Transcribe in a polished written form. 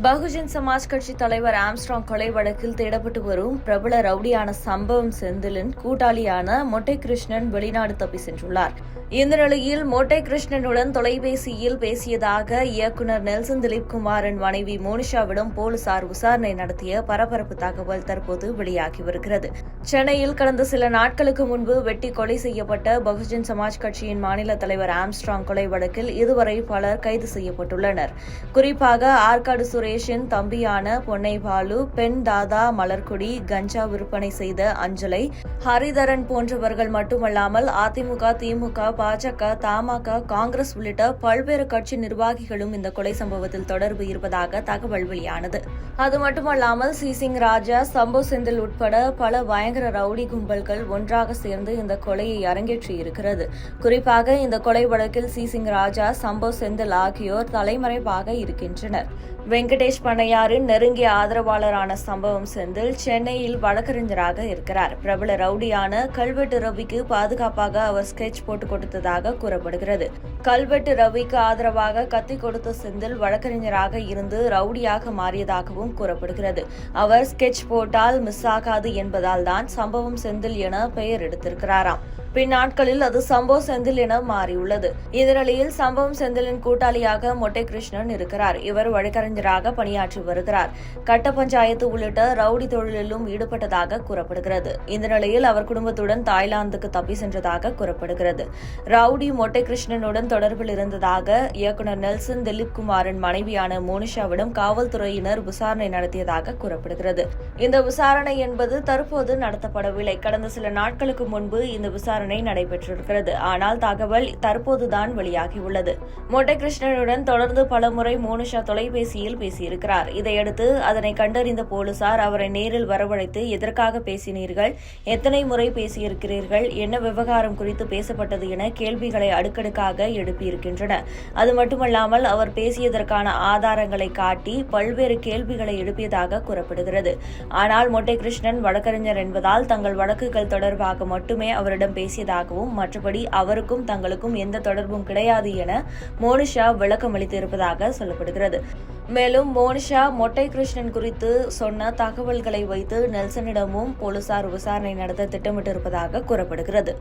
பகுஜன் சமாஜ் கட்சி தலைவர் ஆம்ஸ்ட்ராங் கொலை வழக்கில் தேடப்பட்டு வரும் பிரபல ரவுடியான சம்பவம் செந்திலின் கூட்டாளியான மொட்டை கிருஷ்ணன் வெளிநாடு தப்பி சென்றுள்ளார். இந்த நிலையில் மொட்டை கிருஷ்ணனுடன் தொலைபேசியில் பேசியதாக இயக்குநர் நெல்சன் திலீப்குமாரின் மனைவி மோனிஷாவிடம் போலீசார் விசாரணை நடத்திய பரபரப்பு தகவல் தற்போது வெளியாகி வருகிறது. சென்னையில் கடந்த சில நாட்களுக்கு முன்பு வெட்டி கொலை செய்யப்பட்ட பகுஜன் சமாஜ் கட்சியின் மாநில தலைவர் ஆம்ஸ்ட்ராங் கொலை வழக்கில் இதுவரை பலர் கைது செய்யப்பட்டுள்ளனர். குறிப்பாக ஆற்காடு சுரேஷின் தம்பியான பொன்னை பாலு, பெண் தாதா மலர்கொடி, கஞ்சா விற்பனை செய்த அஞ்சலை, ஹரிதரன் போன்றவர்கள் மட்டுமல்லாமல் அதிமுக, திமுக, பாஜக, தமாக, காங்கிரஸ் உள்ளிட்ட பல்வேறு கட்சி நிர்வாகிகளும் இந்த கொலை சம்பவத்தில் தொடர்பு இருப்பதாக தகவல் வெளியானது. அது மட்டுமல்லாமல் சிசிங் ராஜா, சம்போ செந்தில் உட்பட பல பயங்கர ரவுடி கும்பல்கள் ஒன்றாக சேர்ந்து இந்த கொலையை அரங்கேற்றியிருக்கிறது. குறிப்பாக இந்த கொலை வழக்கில் சிசிங் ராஜா, சம்போ செந்தில் ஆகியோர் தலைமறைவாக இருக்கின்றனர். வெங்கடேஷ் பண்ணையாரின் நெருங்கிய ஆதரவாளரான சம்பவம் செந்தில் சென்னையில் வழக்கறிஞராக இருக்கிறார். பிரபல ரவுடியான கல்வெட்டு ரவிக்கு பாதுகாப்பாக அவர் ஸ்கெட்ச் போட்டுக் கொடுத்ததாக கூறப்படுகிறது. கல்வெட்டு ரவிக்கு ஆதரவாக கத்தி கொடுத்த செந்தில் வழக்கறிஞராக இருந்து ரவுடியாக மாறியதாகவும் கூறப்படுகிறது. அவர் ஸ்கெட்ச் போட்டால் மிஸ் ஆகாது என்பதால் தான் சம்பவம் செந்தில் என பெயர் எடுத்திருக்கிறாராம். பின்னாட்களில் அது சம்பவ செந்தில் என மாறியுள்ளது. இந்த நிலையில் சம்பவம் செந்திலின் கூட்டாளியாக மொட்டை கிருஷ்ணன் இருக்கிறார். இவர் வழக்கறிஞராக பணியாற்றி வருகிறார். கட்ட பஞ்சாயத்து உள்ளிட்ட ரவுடி தொழிலிலும் ஈடுபட்டதாக கூறப்படுகிறது. இந்த நிலையில் அவர் குடும்பத்துடன் தாய்லாந்துக்கு தப்பி சென்றதாக கூறப்படுகிறது. ரவுடி மொட்டை கிருஷ்ணனுடன் தொடர்பில் இருந்ததாக இயக்குநர் நெல்சன் திலீப்குமாரின் மனைவியான மோனிஷாவிடம் காவல்துறையினர் விசாரணை நடத்தியதாக கூறப்படுகிறது. இந்த விசாரணை என்பது தற்போது நடத்தப்படவில்லை. கடந்த சில நாட்களுக்கு முன்பு இந்த விசாரணை நடைபெற்றிருக்கிறது. ஆனால் தகவல் தற்போதுதான் வெளியாகியுள்ளது. மொட்டை கிருஷ்ணனுடன் தொடர்ந்து பலமுறை மோனிஷா தொலைபேசியில் பேசியிருக்கிறார். இதையடுத்து அதனை கண்டறிந்த போலீசார் அவரை நேரில் வரவழைத்து எதற்காக பேசினீர்கள், எத்தனை முறை பேசியிருக்கிறீர்கள், என்ன விவகாரம் குறித்து பேசப்பட்டது என கேள்விகளை அடுக்கடுக்காக எழுப்பியிருக்கின்றனர். அது மட்டுமல்லாமல் அவர் பேசியதற்கான ஆதாரங்களை காட்டி பல்வேறு கேள்விகளை எழுப்பியதாக கூறப்படுகிறது. ஆனால் மொட்டை கிருஷ்ணன் வழக்கறிஞர் என்பதால் தங்கள் வழக்குகள் தொடர்பாக மட்டுமே அவரிடம் பேசியதாகவும் மற்றபடி அவருக்கும் தங்களுக்கும் எந்த தொடர்பும் கிடையாது என மோனிஷா விளக்கம் அளித்திருப்பதாக சொல்லப்படுகிறது. மேலும் மோனிஷா மொட்டை கிருஷ்ணன் குறித்து சொன்ன தகவல்களை வைத்து நெல்சனிடமும் போலீசார் விசாரணை நடத்த திட்டமிட்டிருப்பதாக கூறப்படுகிறது.